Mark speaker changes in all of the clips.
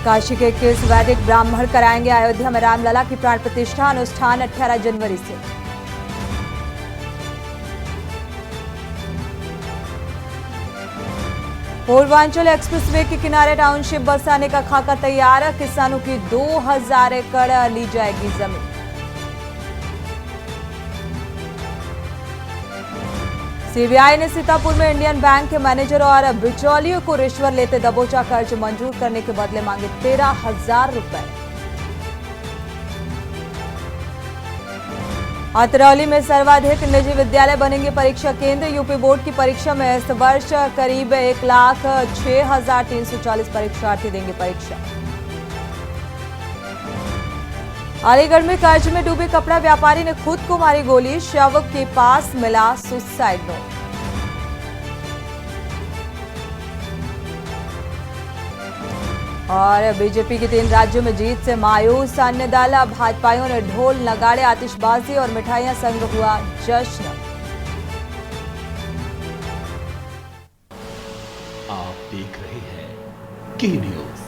Speaker 1: काशी के 21 वैदिक ब्राह्मण कराएंगे अयोध्या में रामलला की प्राण प्रतिष्ठा। अनुष्ठान 18 जनवरी से। पूर्वांचल एक्सप्रेसवे के किनारे टाउनशिप बसाने का खाका तैयार। किसानों की 2000 एकड़ ली जाएगी जमीन। सीबीआई ने सीतापुर में इंडियन बैंक के मैनेजर और बिचौलियों को रिश्वत लेते दबोचा। कर्ज मंजूर करने के बदले मांगे 13,000 रुपए। अतरौली में सर्वाधिक निजी विद्यालय बनेंगे परीक्षा केंद्र। यूपी बोर्ड की परीक्षा में इस वर्ष करीब 1,06,340 परीक्षार्थी देंगे परीक्षा। अलीगढ़ में कर्ज में डूबे कपड़ा व्यापारी ने खुद को मारी गोली। शव के पास मिला सुसाइड नोट। और बीजेपी के 3 राज्यों में जीत से मायूस अन्य दल। भाजपाइयों ने ढोल नगाड़े आतिशबाजी और मिठाइयां संग हुआ जश्न।
Speaker 2: आप देख रहे हैं के न्यूज,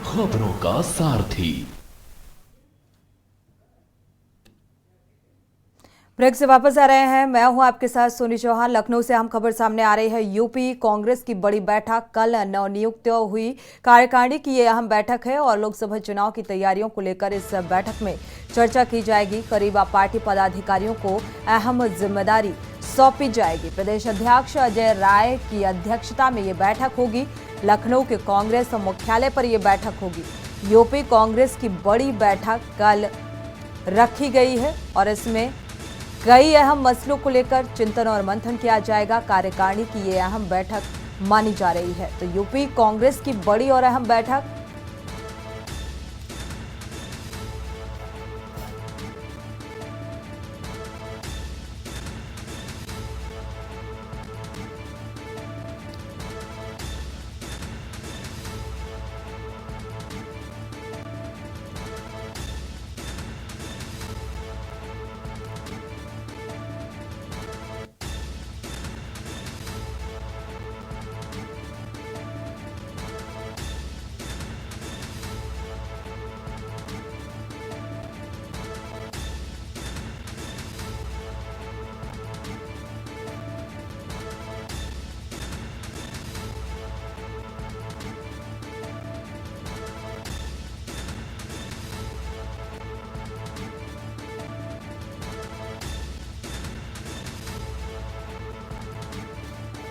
Speaker 2: खबरों का सारथी।
Speaker 1: ब्रेक से वापस आ रहे हैं। मैं हूं आपके साथ सोनी चौहान। लखनऊ से हम खबर सामने आ रही है। यूपी कांग्रेस की बड़ी बैठक कल नवनियुक्त हुई कार्यकारिणी की ये अहम बैठक है और लोकसभा चुनाव की तैयारियों को लेकर इस बैठक में चर्चा की जाएगी। करीब पार्टी पदाधिकारियों को अहम जिम्मेदारी सौंपी जाएगी। प्रदेश अध्यक्ष अजय राय की अध्यक्षता में ये बैठक होगी। लखनऊ के कांग्रेस मुख्यालय पर यह बैठक होगी। यूपी कांग्रेस की बड़ी बैठक कल रखी गई है और इसमें कई अहम मसलों को लेकर चिंतन और मंथन किया जाएगा। कार्यकारिणी की ये अहम बैठक मानी जा रही है। तो यूपी कांग्रेस की बड़ी और अहम बैठक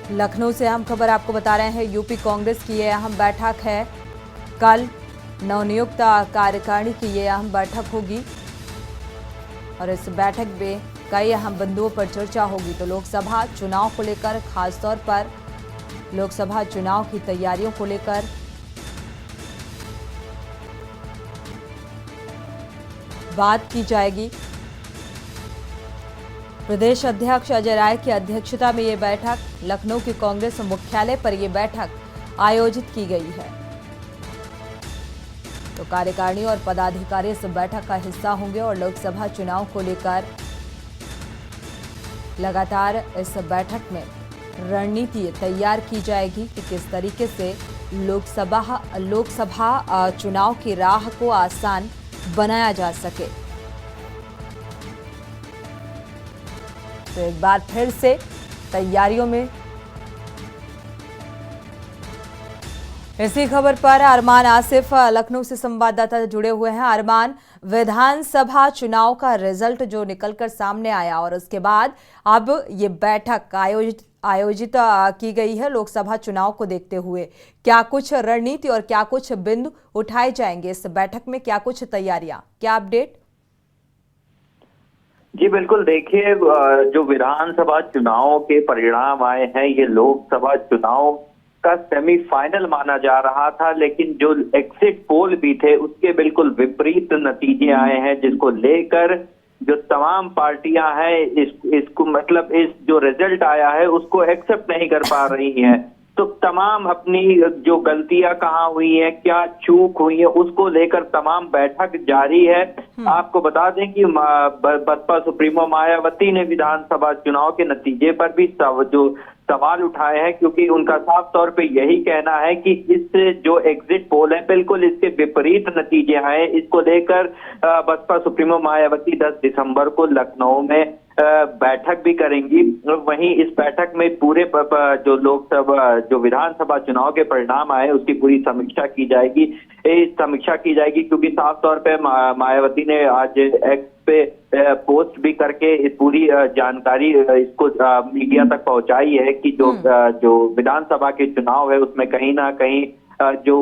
Speaker 1: लखनऊ से अहम खबर आपको बता रहे हैं। यूपी कांग्रेस की ये अहम बैठक है। कल नवनियुक्त कार्यकारिणी की ये अहम बैठक होगी और इस बैठक में कई अहम बिंदुओं पर चर्चा होगी। तो लोकसभा चुनाव को लेकर, खासतौर पर लोकसभा चुनाव की तैयारियों को लेकर बात की जाएगी। प्रदेश अध्यक्ष अजय राय की अध्यक्षता में ये बैठक लखनऊ के कांग्रेस मुख्यालय पर यह बैठक आयोजित की गई है। तो कार्यकारिणी और पदाधिकारी इस बैठक का हिस्सा होंगे और लोकसभा चुनाव को लेकर लगातार इस बैठक में रणनीति तैयार की जाएगी कि किस तरीके से लोकसभा चुनाव की राह को आसान बनाया जा सके। तो एक बार फिर से तैयारियों में इसी खबर पर अरमान आसिफ लखनऊ से संवाददाता जुड़े हुए हैं। अरमान, विधानसभा चुनाव का रिजल्ट जो निकलकर सामने आया और उसके बाद अब ये बैठक आयोजित की गई है लोकसभा चुनाव को देखते हुए, क्या कुछ रणनीति और क्या कुछ बिंदु उठाए जाएंगे इस बैठक में, क्या कुछ तैयारियां, क्या अपडेट?
Speaker 3: जी बिल्कुल, देखिए जो विधानसभा चुनाव के परिणाम आए हैं ये लोकसभा चुनाव का सेमीफाइनल माना जा रहा था, लेकिन जो एग्जिट पोल भी थे उसके बिल्कुल विपरीत नतीजे आए हैं, जिसको लेकर जो तमाम पार्टियां हैं इसको मतलब इस जो रिजल्ट आया है उसको एक्सेप्ट नहीं कर पा रही हैं। तो तमाम अपनी जो गलतियां कहाँ हुई है, क्या चूक हुई है, उसको लेकर तमाम बैठक जारी है। आपको बता दें कि बसपा सुप्रीमो मायावती ने विधानसभा चुनाव के नतीजे पर भी जो सवाल उठाए हैं, क्योंकि उनका साफ तौर पे यही कहना है कि इस जो एग्जिट पोल है बिल्कुल इसके विपरीत नतीजे आए। इसको लेकर बसपा सुप्रीमो मायावती 10 दिसंबर को लखनऊ में बैठक भी करेंगी। वहीं इस बैठक में पूरे जो लोकसभा जो विधानसभा चुनाव के परिणाम आए उसकी पूरी समीक्षा की जाएगी। क्योंकि साफ तौर पे मायावती ने आज एक्स पे पोस्ट भी करके इस पूरी जानकारी इसको मीडिया तक पहुंचाई है कि जो विधानसभा के चुनाव है उसमें कहीं ना कहीं जो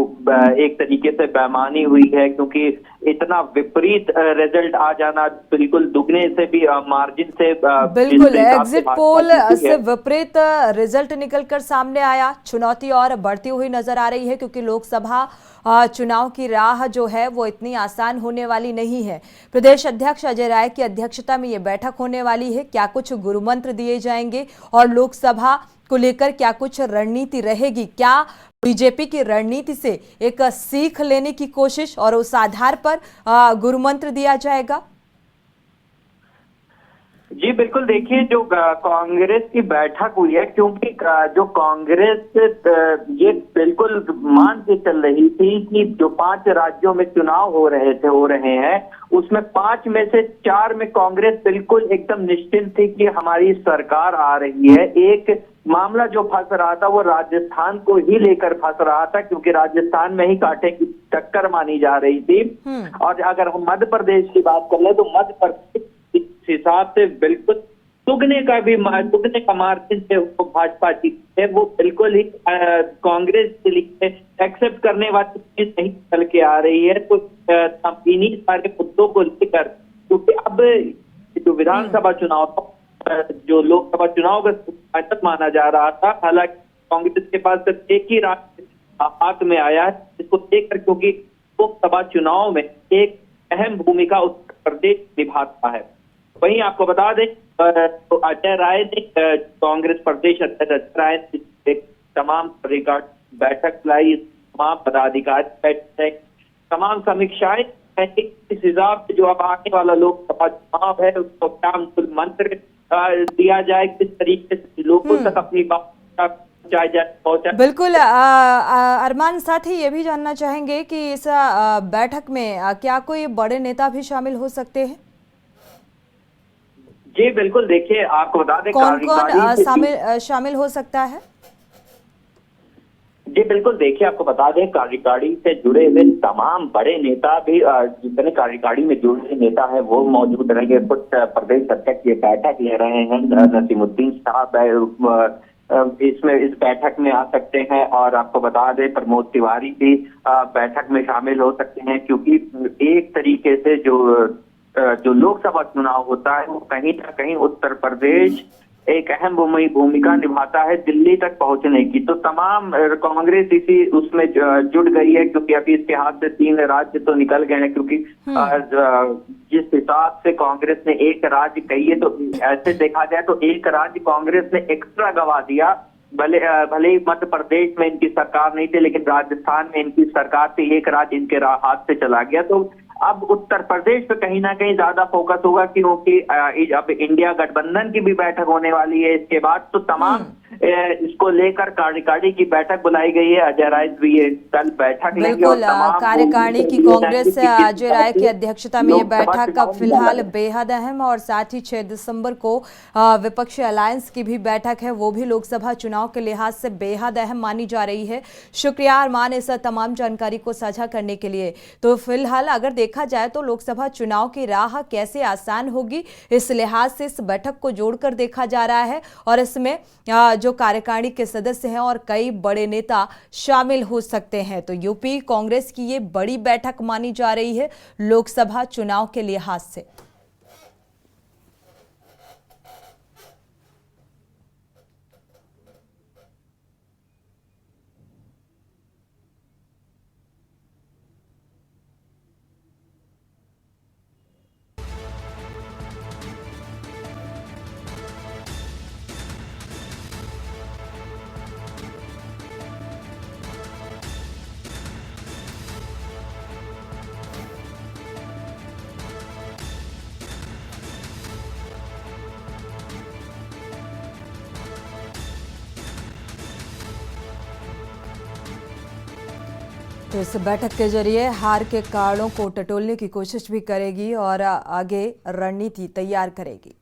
Speaker 3: एक तरीके से बेईमानी हुई है, क्योंकि इतना विपरीत रिजल्ट आ जाना बिल्कुल दुगने से भी मार्जिन से
Speaker 1: बिल्कुल एग्जिट पोल से विपरीत रिजल्ट निकलकर सामने आया। चुनौती और बढ़ती हुई नजर आ रही है, क्योंकि लोकसभा चुनाव की राह जो है वो इतनी आसान होने वाली नहीं है। प्रदेश अध्यक्ष अजय राय की अध्यक्षता में ये बैठक होने वाली है। क्या कुछ गुरुमंत्र दिए जाएंगे और लोकसभा को लेकर क्या कुछ रणनीति रहेगी? क्या बीजेपी की रणनीति से एक सीख लेने की कोशिश और उस आधार पर गुरुमंत्र दिया जाएगा?
Speaker 3: जी बिल्कुल, देखिए जो कांग्रेस की बैठक हुई है, क्योंकि जो कांग्रेस ये बिल्कुल मान के चल रही थी कि जो 5 राज्यों में चुनाव हो रहे हैं उसमें 5 में से 4 में कांग्रेस बिल्कुल एकदम निश्चिंत थी कि हमारी सरकार आ रही है। एक मामला जो फंस रहा था वो राजस्थान को ही लेकर फंस रहा था, क्योंकि राजस्थान में ही कांटे की टक्कर मानी जा रही थी। और अगर हम मध्य प्रदेश की बात कर ले तो मध्य प्रदेश इस हिसाब से बिल्कुल दुगने का मार्जिन से भाजपा जीती है। वो बिल्कुल ही कांग्रेस के लिए एक्सेप्ट करने वाली चीज नहीं चल के आ रही है। तो इन्हीं सारे मुद्दों को लेकर, क्योंकि अब जो विधानसभा चुनाव जो लोकसभा चुनाव का फाइनल माना जा रहा था, हालांकि कांग्रेस के पास सिर्फ एक ही राज्य हाथ में आया है इसको लेकर, क्योंकि लोकसभा चुनाव में एक अहम भूमिका उत्तर प्रदेश निभाता है। वहीं आपको बता दें तो अजय राय ने कांग्रेस प्रदेश अध्यक्ष अजय राय ने एक तमाम रिकॉर्ड बैठक लाई, तमाम पदाधिकारी बैठे, तमाम समीक्षाएं इस हिसाब से जो अब आने वाला लोकसभा चुनाव है उसको क्या मूल मंत्र दिया जाए, किस तरीके से लोगों तक अपनी बात पहुंचाई जाए।
Speaker 1: बिल्कुल अरमान, साथ ही ये भी जानना चाहेंगे कि इस बैठक में क्या कोई बड़े नेता भी शामिल हो सकते हैं?
Speaker 3: जी बिल्कुल, देखिए आपको बता दें
Speaker 1: कौन शामिल हो सकता है?
Speaker 3: जी बिल्कुल, देखिए आपको बता दें कार्यकारिणी से जुड़े हुए तमाम बड़े नेता भी, जितने कार्यकारिणी में जुड़े नेता है वो मौजूद रहेंगे। कुछ प्रदेश अध्यक्ष ये बैठक ले रहे हैं, नसीमुद्दीन साहब इसमें इस बैठक में आ सकते हैं, और आपको बता दें प्रमोद तिवारी भी बैठक में शामिल हो सकते हैं, क्योंकि एक तरीके से जो लोकसभा चुनाव होता है वो कहीं ना कहीं उत्तर प्रदेश एक अहम भूमिका निभाता है दिल्ली तक पहुंचने की। तो तमाम कांग्रेस इसी उसमें जुड़ गई है, क्योंकि अभी इसके हाथ से 3 राज्य तो निकल गए हैं, क्योंकि जिस हिसाब से कांग्रेस ने एक राज्य कही है, तो ऐसे देखा जाए तो एक राज्य कांग्रेस ने एक्स्ट्रा गवा दिया। भले ही मध्य प्रदेश में इनकी सरकार नहीं थी, लेकिन राजस्थान में इनकी सरकार थी, एक राज्य इनके हाथ से चला गया। तो अब उत्तर प्रदेश पे कहीं ना कहीं ज्यादा फोकस होगा, क्योंकि अब इंडिया गठबंधन की भी बैठक होने वाली है इसके बाद। तो तमाम इसको लेकर कार्यकारिणी की बैठक बुलाई गई है। अजय राय भी ये कल बैठक लेंगे और तमाम
Speaker 1: कार्यकारिणी की कांग्रेस से अजय राय की अध्यक्षता में ये बैठक अब फिलहाल बेहद अहम, और साथ ही 6 दिसंबर को विपक्षी अलायंस की भी बैठक है, वो भी लोकसभा चुनाव के लिहाज से बेहद अहम मानी जा रही है। शुक्रिया अरमान इस तमाम जानकारी को साझा करने के लिए। तो फिलहाल अगर देखा जाए तो लोकसभा चुनाव की राह कैसे आसान होगी, इस लिहाज से इस बैठक को जोड़कर देखा जा रहा है, और इसमें जो कार्यकारिणी के सदस्य हैं और कई बड़े नेता शामिल हो सकते हैं। तो यूपी कांग्रेस की ये बड़ी बैठक मानी जा रही है लोकसभा चुनाव के लिहाज से। तो इस बैठक के जरिए हार के कारणों को टटोलने की कोशिश भी करेगी और आगे रणनीति तैयार करेगी।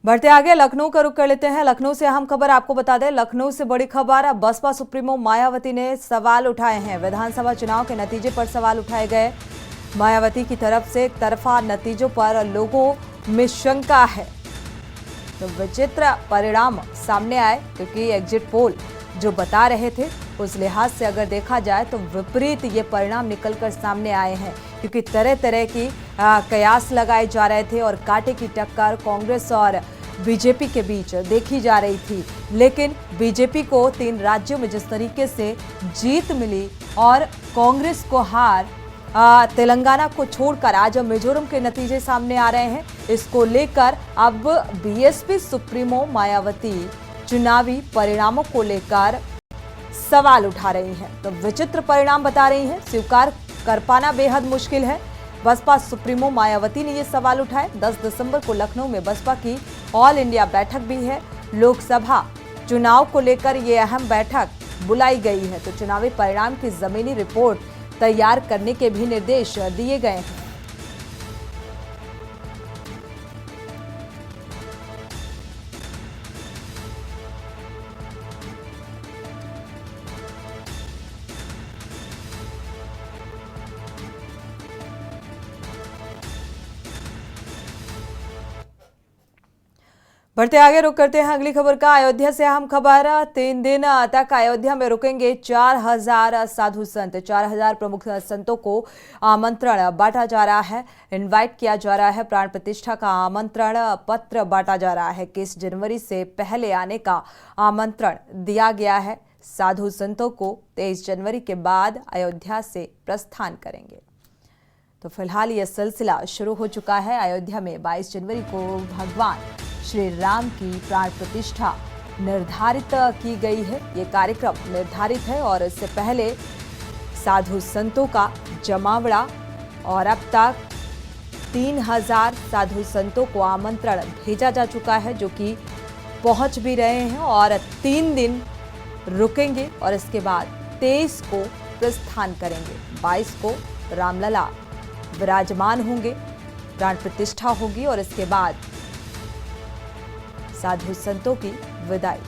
Speaker 1: बढ़ते आगे लखनऊ का रुख कर लेते हैं। लखनऊ से अहम खबर आपको बता दें, लखनऊ से बड़ी खबर, बसपा सुप्रीमो मायावती ने सवाल उठाए हैं। विधानसभा चुनाव के नतीजे पर सवाल उठाए गए। मायावती की तरफ से एक तरफा नतीजों पर लोगों में शंका है। तो विचित्र परिणाम सामने आए क्योंकि एग्जिट पोल जो बता रहे थे उस लिहाज से अगर देखा जाए तो विपरीत ये परिणाम निकलकर सामने आए हैं, क्योंकि तरह तरह की कयास लगाए जा रहे थे और कांटे की टक्कर कांग्रेस और बीजेपी के बीच देखी जा रही थी। लेकिन बीजेपी को 3 राज्यों में जिस तरीके से जीत मिली और कांग्रेस को हार, तेलंगाना को छोड़कर आज मिजोरम के नतीजे सामने आ रहे हैं। इसको लेकर अब बीएसपी सुप्रीमो मायावती चुनावी परिणामों को लेकर सवाल उठा रही हैं। तो विचित्र परिणाम बता रही हैं, स्वीकार कर पाना बेहद मुश्किल है। बसपा सुप्रीमो मायावती ने ये सवाल उठाए। 10 दिसंबर को लखनऊ में बसपा की ऑल इंडिया बैठक भी है। लोकसभा चुनाव को लेकर ये अहम बैठक बुलाई गई है। तो चुनावी परिणाम की जमीनी रिपोर्ट तैयार करने के भी निर्देश दिए गए हैं। बढ़ते आगे रुक करते हैं अगली खबर का। अयोध्या से अहम खबर, 3 दिन तक अयोध्या में रुकेंगे 4000 साधु संत। 4000 प्रमुख संतों को आमंत्रण बांटा जा रहा है, इनवाइट किया जा रहा है। प्राण प्रतिष्ठा का आमंत्रण पत्र बांटा जा रहा है। 21 जनवरी से पहले आने का आमंत्रण दिया गया है। साधु संतों को 23 जनवरी के बाद अयोध्या से प्रस्थान करेंगे। तो फिलहाल यह सिलसिला शुरू हो चुका है। अयोध्या में 22 जनवरी को भगवान श्री राम की प्राण प्रतिष्ठा निर्धारित की गई है। ये कार्यक्रम निर्धारित है और इससे पहले साधु संतों का जमावड़ा और अब तक 3000 साधु संतों को आमंत्रण भेजा जा चुका है, जो कि पहुंच भी रहे हैं और 3 दिन रुकेंगे और इसके बाद 23 को प्रस्थान करेंगे। 22 को रामलला विराजमान होंगे, प्राण प्रतिष्ठा होगी और इसके बाद साधु संतों की विदाई।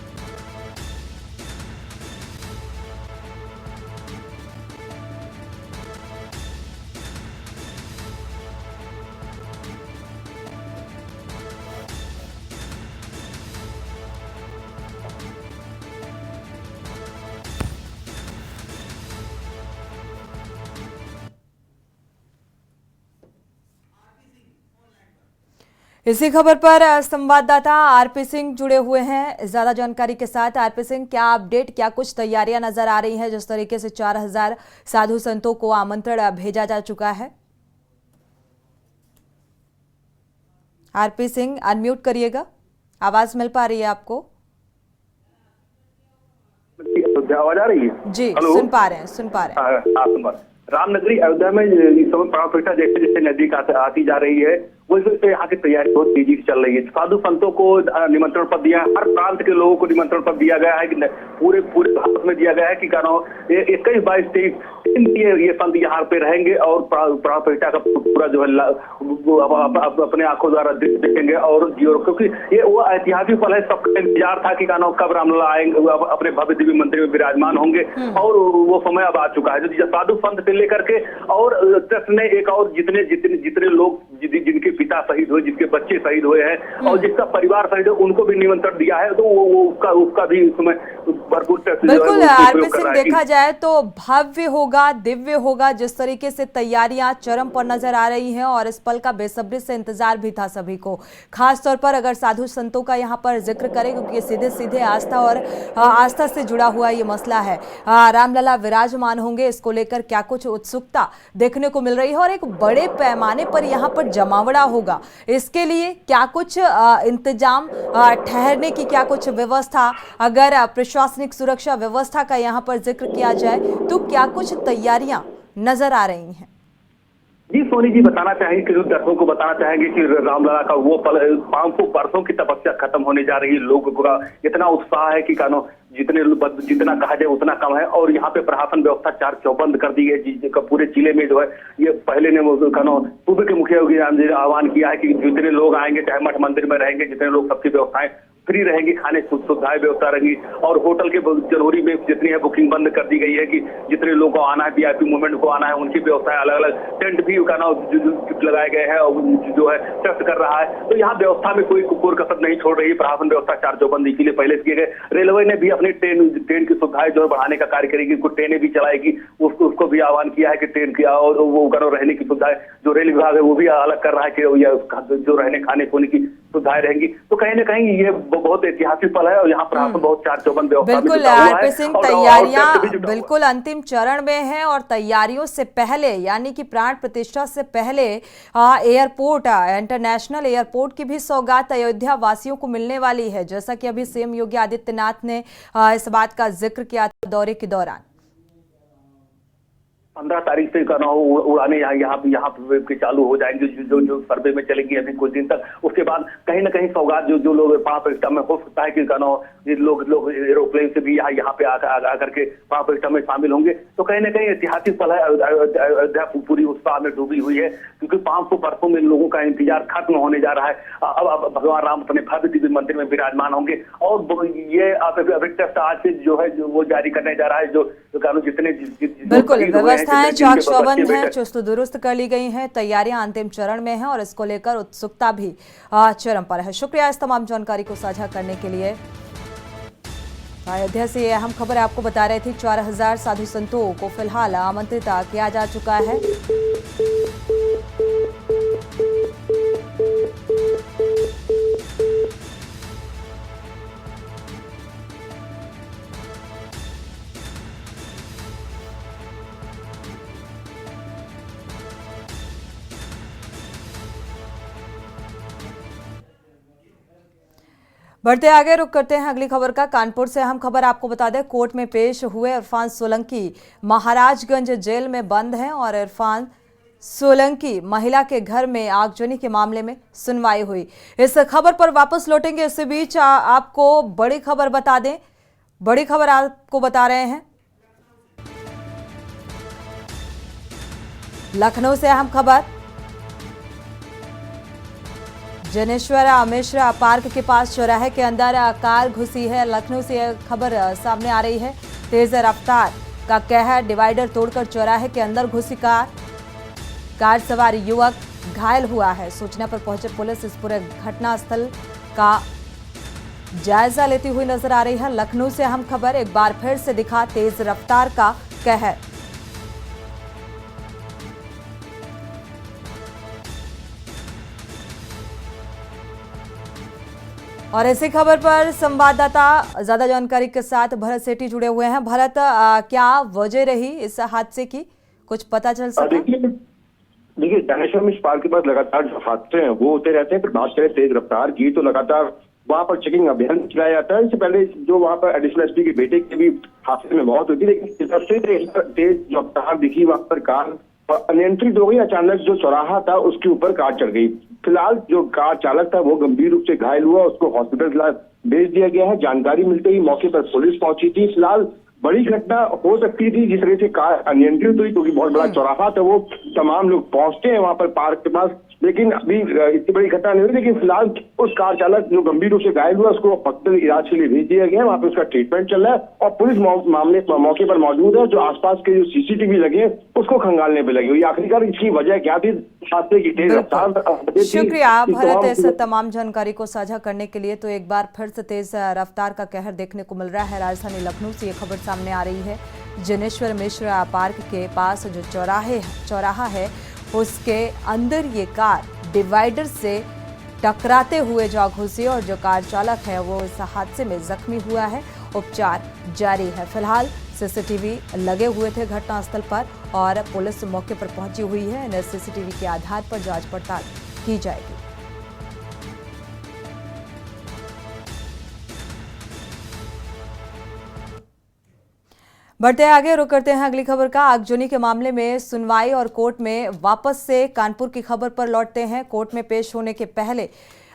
Speaker 1: इसी खबर पर संवाददाता आरपी सिंह जुड़े हुए हैं ज्यादा जानकारी के साथ। आरपी सिंह, क्या अपडेट, क्या कुछ तैयारियां नजर आ रही हैं जिस तरीके से 4000 साधु संतों को आमंत्रण भेजा जा चुका है? आरपी सिंह अनम्यूट करिएगा, आवाज मिल पा रही है आपको?
Speaker 4: आवाज आ रही है?
Speaker 1: जी, सुन पा रहे हैं।
Speaker 4: रामनगरी अयोध्या में इस समय प्राण प्रतिष्ठा जैसे जैसे नजदीक आती जा रही है, वैसे यहाँ की तैयारी बहुत तेजी से चल रही है। साधु संतों को निमंत्रण पत्र दिया, हर प्रांत के लोगों को निमंत्रण पत्र दिया गया है कि पूरे भारत में दिया गया है कि 21, 22, 23 ये संत यहाँ पे रहेंगे और प्राण प्रतिष्ठा का पूरा जो है अपने आंखों द्वारा देखेंगे। और क्योंकि ये वो ऐतिहासिक पल है, सबका इंतजार था कि कब रामलला आएंगे, अपने भव्य दिव्य मंदिर में विराजमान होंगे और वो समय अब आ चुका है। जो साधु संत से लेकर के और ट्रस्ट ने एक और जितने लोग जिनके पिता शहीद हुए, जिसके बच्चे शहीद हुए हैं और जिसका परिवार शहीद है, उनको भी निमंत्रण दिया है। तो वो उसका भी इसमें भरपूर
Speaker 1: बिल्कुल आरपी सिंह, देखा जाए तो भव्य होगा, दिव्य होगा। जिस तरीके से तैयारियां चरम पर नजर आ रही हैं और इस पल का बेसब्री से इंतजार भी था सभी को। खास तौर पर अगर साधु संतों का यहाँ पर जिक्र करें, क्योंकि सीधे सीधे आस्था और आस्था से जुड़ा हुआ ये मसला है। रामलला विराजमान होंगे, इसको लेकर क्या कुछ उत्सुकता देखने को मिल रही है और एक बड़े पैमाने पर यहाँ पर जमावड़ा होगा। इसके लिए क्या कुछ इंतजाम, ठहरने की क्या कुछ व्यवस्था, अगर प्रशासनिक सुरक्षा व्यवस्था का यहाँ पर जिक्र किया जाए तो क्या कुछ तैयारियां नजर आ रही हैं?
Speaker 4: जी सोनी जी, बताना चाहेंगे कि दर्शकों को बताना चाहेंगे कि रामलला का वो पल, 500 वर्षों की तपस्या खत्म होने जा रही है। लोगों का इतना उत्साह है कि जितना कहा जाए उतना कम है। और यहाँ पे प्रशासन व्यवस्था चार चौबंद कर दी है। पूरे जिले में जो है ये पहले ने पूर्व के मुखिया योगी आदित्यनाथ ने आह्वान किया है कि जितने लोग आएंगे चाहे मठ मंदिर में रहेंगे, जितने लोग सबकी व्यवस्थाएं फ्री रहेंगी, खाने सुविधाएं व्यवस्था रहेंगी। और होटल के जनवरी में जितनी है बुकिंग बंद कर दी गई है कि जितने लोगों को आना है, वीआईपी मूवमेंट को आना है, उनकी व्यवस्थाएं अलग अलग टेंट भी लगाए गए हैं और जो है टेस्ट कर रहा है। तो यहाँ व्यवस्था में कोई कोर कसर नहीं छोड़ रही। प्रशासन व्यवस्था चार चौबंदी के लिए पहले किए गए। रेलवे ने भी अपनी ट्रेन की सुविधाएं जो है बढ़ाने का कार्य करेगी, कुछ ट्रेनें भी चलाएगी। उसको भी आह्वान किया है कि ट्रेन की और वो रहने की सुविधाएं जो रेल विभाग है वो भी अलग कर रहा है कि जो रहने खाने खोने की सुविधाएं रहेंगी। तो कहीं ना कहीं ये बहुत ऐतिहासिक पल है और यहाँ प्रशासन बहुत चार चौबंद व्यवस्था
Speaker 1: बिल्कुल आरपी सिंह, तैयारियां बिल्कुल अंतिम चरण में हैं और तैयारियों से पहले यानी कि प्राण प्रतिष्ठा से पहले एयरपोर्ट इंटरनेशनल एयरपोर्ट की भी सौगात अयोध्या वासियों को मिलने वाली है, जैसा कि अभी सीएम योगी आदित्यनाथ ने इस बात का जिक्र किया दौरे के दौरान।
Speaker 4: 15 तारीख से उड़ाने यहाँ पे चालू हो जाएंगे जो सर्वे में चलेंगी अभी कुछ दिन तक। उसके बाद कहीं ना कहीं सौगात जो लोग पाँव प्रतिष्ठा में हो सकता है कि लोग एरोप्लेन से भी यहाँ पे आकर के पाँव प्रतिष्ठा में शामिल होंगे। तो कहीं ना कहीं ऐतिहासिक पल है। अयोध्या पूरी उत्साह में डूबी हुई है क्योंकि 500 वर्षों में लोगों का इंतजार खत्म होने जा रहा है। अब भगवान राम अपने भव्य दिव्य मंदिर में विराजमान होंगे और ये टेस्ट आज से जो है वो जारी करने जा रहा है। जो जितने
Speaker 1: बिल्कुल व्यवस्थाएं चाक चौबंद हैं, चुस्त दुरुस्त कर ली गई हैं, तैयारियां अंतिम चरण में हैं और इसको लेकर उत्सुकता भी चरम पर है। शुक्रिया इस तमाम जानकारी को साझा करने के लिए। अयोध्या से अहम खबर आपको बता रहे थे। 4000 साधु संतों को फिलहाल आमंत्रित किया जा चुका है। बढ़ते आगे रुक करते हैं अगली खबर का। कानपुर से अहम खबर आपको बता दें, कोर्ट में पेश हुए इरफान सोलंकी महाराजगंज जेल में बंद हैं और इरफान सोलंकी महिला के घर में आगजनी के मामले में सुनवाई हुई। इस खबर पर वापस लौटेंगे, इससे बीच आपको बड़ी खबर बता दें। बड़ी खबर आपको बता रहे हैं लखनऊ से अहम खबर। जनेश्वर मिश्र पार्क के पास चौराहे के अंदर कार घुसी है। लखनऊ से यह खबर सामने आ रही है। तेज रफ्तार का कहर, डिवाइडर तोड़कर चौराहे के अंदर घुसी कार सवार युवक घायल हुआ है। सूचना पर पहुंचे पुलिस इस पूरे घटनास्थल का जायजा लेती हुई नजर आ रही है। लखनऊ से अहम खबर, एक बार फिर से दिखा तेज रफ्तार का कहर। और इसी खबर पर संवाददाता ज्यादा जानकारी के साथ भरत सेठी जुड़े हुए हैं। भरत, क्या वजह रही इस हादसे की, कुछ पता चल सका?
Speaker 5: देखिए जनेश्वर मिश्र पार्क के पास लगातार जो हादसे हैं वो होते रहते हैं। फिर बात करें तेज रफ्तार की तो लगातार वहां पर चेकिंग अभियान चलाया जाता है। इससे पहले जो वहां पर एडिशनल एसपी के बेटे की भी हादसे में मौत हुई थी, लेकिन सबसे तेज रफ्तार दिखी वहां पर कार अनियंत्रित हो गई। अचानक जो चौराहा था उसके ऊपर कार चढ़ गई। फिलहाल जो कार चालक था वो गंभीर रूप से घायल हुआ, उसको हॉस्पिटल भेज दिया गया है। जानकारी मिलते ही मौके पर पुलिस पहुंची थी। फिलहाल बड़ी घटना हो सकती थी जिस तरह से कार अनियंत्रित हुई क्योंकि बहुत बड़ा चौराहा था, वो तमाम लोग पहुंचते हैं वहां पर पार्क के पास, लेकिन अभी इतनी बड़ी घटना नहीं हुई। लेकिन फिलहाल उस कार चालक जो गंभीर रूप से घायल हुआ उसको हॉस्पिटल इलाज के लिए भेज दिया गया है। वहां पर उसका ट्रीटमेंट चल रहा है और पुलिस मौके पर मौजूद है। जो आसपास के जो सीसीटीवी लगे उसको खंगालने पे लगी हुई। आखिरकार इसकी वजह क्या थी हादसे की? तेज रफ्तार।
Speaker 1: शुक्रिया भरत इस तमाम जानकारी को साझा करने के लिए। तो एक बार फिर से तेज रफ्तार का कहर देखने को मिल रहा है राजधानी लखनऊ से। ये खबर सामने आ रही है। जनेश्वर मिश्र पार्क के पास जो चौराहा है उसके अंदर ये कार डिवाइडर से टकराते हुए जा घुसी और जो कार चालक है वो इस हादसे में जख्मी हुआ है। उपचार जारी है। फिलहाल सीसीटीवी लगे हुए थे घटनास्थल पर और पुलिस मौके पर पहुंची हुई है। इन सीसीटीवी के आधार पर जांच पड़ताल की जाएगी। बढ़ते आगे रुक करते हैं अगली खबर का। आगजनी के मामले में सुनवाई और कोर्ट में वापस से कानपुर की खबर पर लौटते हैं। कोर्ट में पेश होने के पहले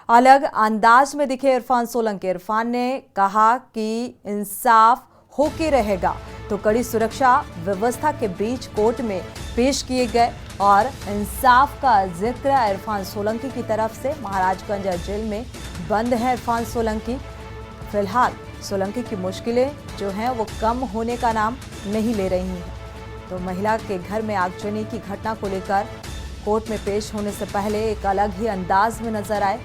Speaker 1: अलग अंदाज में दिखे इरफान सोलंकी। इरफान ने कहा कि इंसाफ होके रहेगा, तो कड़ी सुरक्षा व्यवस्था के बीच कोर्ट में पेश किए गए और इंसाफ का जिक्र इरफान सोलंकी की तरफ से। महाराजगंज जेल में बंद है इरफान सोलंकी। फिलहाल सोलंकी की मुश्किलें जो हैं वो कम होने का नाम नहीं ले रही हैं। तो महिला के घर में आगजनी की घटना को लेकर कोर्ट में पेश होने से पहले एक अलग ही अंदाज में नजर आए।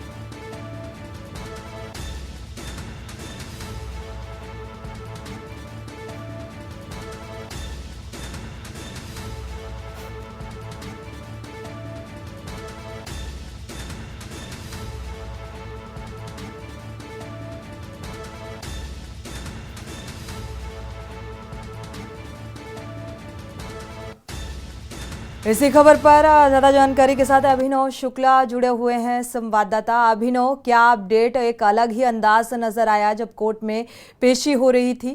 Speaker 1: इसी खबर पर ज्यादा जानकारी के साथ अभिनव शुक्ला जुड़े हुए हैं, संवाददाता। अभिनव, क्या अपडेट? एक अलग ही अंदाज नजर आया जब कोर्ट में पेशी हो रही थी।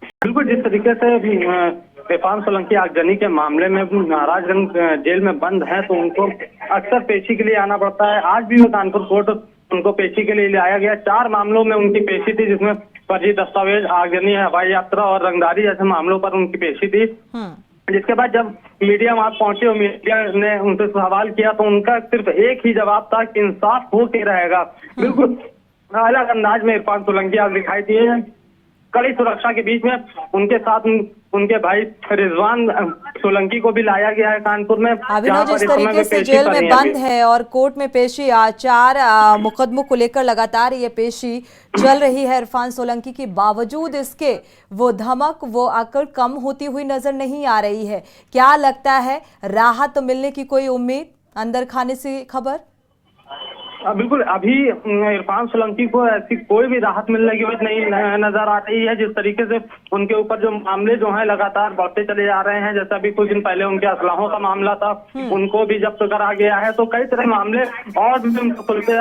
Speaker 6: बिल्कुल, जिस तरीके से इरफान सोलंकी आगजनी के मामले में महाराजगंज जेल में बंद है, तो उनको अक्सर पेशी के लिए आना पड़ता है। आज भी वो कानपुर कोर्ट उनको पेशी के लिए लाया गया। 4 मामलों में उनकी पेशी थी, जिसमें फर्जी दस्तावेज, आगजनी, हवाई यात्रा और रंगदारी जैसे मामलों पर उनकी पेशी थी। जिसके बाद जब मीडिया वहां पहुंची और मीडिया ने उनसे सवाल किया, तो उनका सिर्फ एक ही जवाब था कि इंसाफ होके रहेगा। बिल्कुल अलग अंदाज में इरफान सोलंकी आज दिखाई दिए हैं। कड़ी सुरक्षा के बीच में उनके साथ उनके भाई रिजवान सोलंकी को भी लाया गया है कानपुर में।
Speaker 1: अभिनव, जिस तरीके से जेल में बंद है और कोर्ट में पेशी 4 मुकदमों को लेकर लगातार ये पेशी चल रही है इरफान सोलंकी की, बावजूद इसके वो धमक, वो अकड़ कम होती हुई नजर नहीं आ रही है। क्या लगता है, राहत मिलने की कोई उम्मीद अंदर खाने से खबर?
Speaker 6: बिल्कुल, अभी इरफान सोलंकी को ऐसी कोई भी राहत मिलने की वजह नहीं नजर आ रही है। जिस तरीके से उनके ऊपर जो मामले जो हैं लगातार बढ़ते चले जा रहे हैं, जैसा अभी कुछ दिन पहले उनके असलाहों का मामला था, उनको भी जब्त करा गया है। तो कई तरह मामले और भी उनको खुलते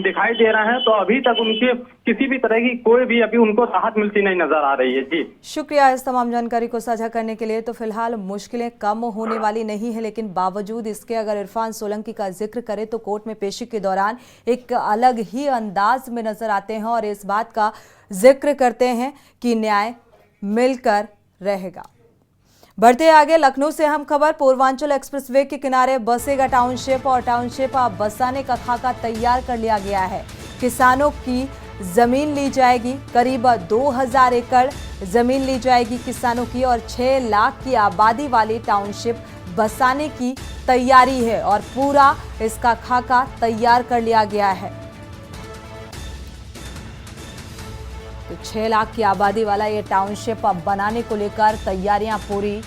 Speaker 6: दिखाई दे रहे हैं। तो अभी तक उनकी किसी भी तरह की कोई भी अभी उनको राहत मिलती नहीं नजर आ रही है। जी
Speaker 1: शुक्रिया इस तमाम जानकारी को साझा करने के लिए। तो फिलहाल मुश्किलें कम होने वाली नहीं है, लेकिन बावजूद इसके अगर इरफान सोलंकी का जिक्र करें तो कोर्ट में पेशी के दौरान एक अलग ही अंदाज में नजर आते हैं और इस बात का जिक्र करते हैं कि न्याय मिलकर रहेगा। बढ़ते आगे, लखनऊ से अहम खबर। पूर्वांचल एक्सप्रेसवे के किनारे बसेगा टाउनशिप और टाउनशिप बसाने का खाका तैयार कर लिया गया है। किसानों की जमीन ली जाएगी, करीब 2000 एकड़ जमीन ली जाएगी किसानों की और 6 लाख की आबादी वाली टाउनशिप बसाने की तैयारी है और पूरा इसका खाका तैयार कर लिया गया है। तो 6 लाख की आबादी वाला ये टाउनशिप अब बनाने को लेकर तैयारियां पूरी।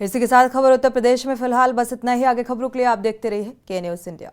Speaker 1: इसी के साथ खबर उत्तर प्रदेश में फिलहाल बस इतना ही। आगे खबरों के लिए आप देखते रहिए के न्यूज़ इंडिया।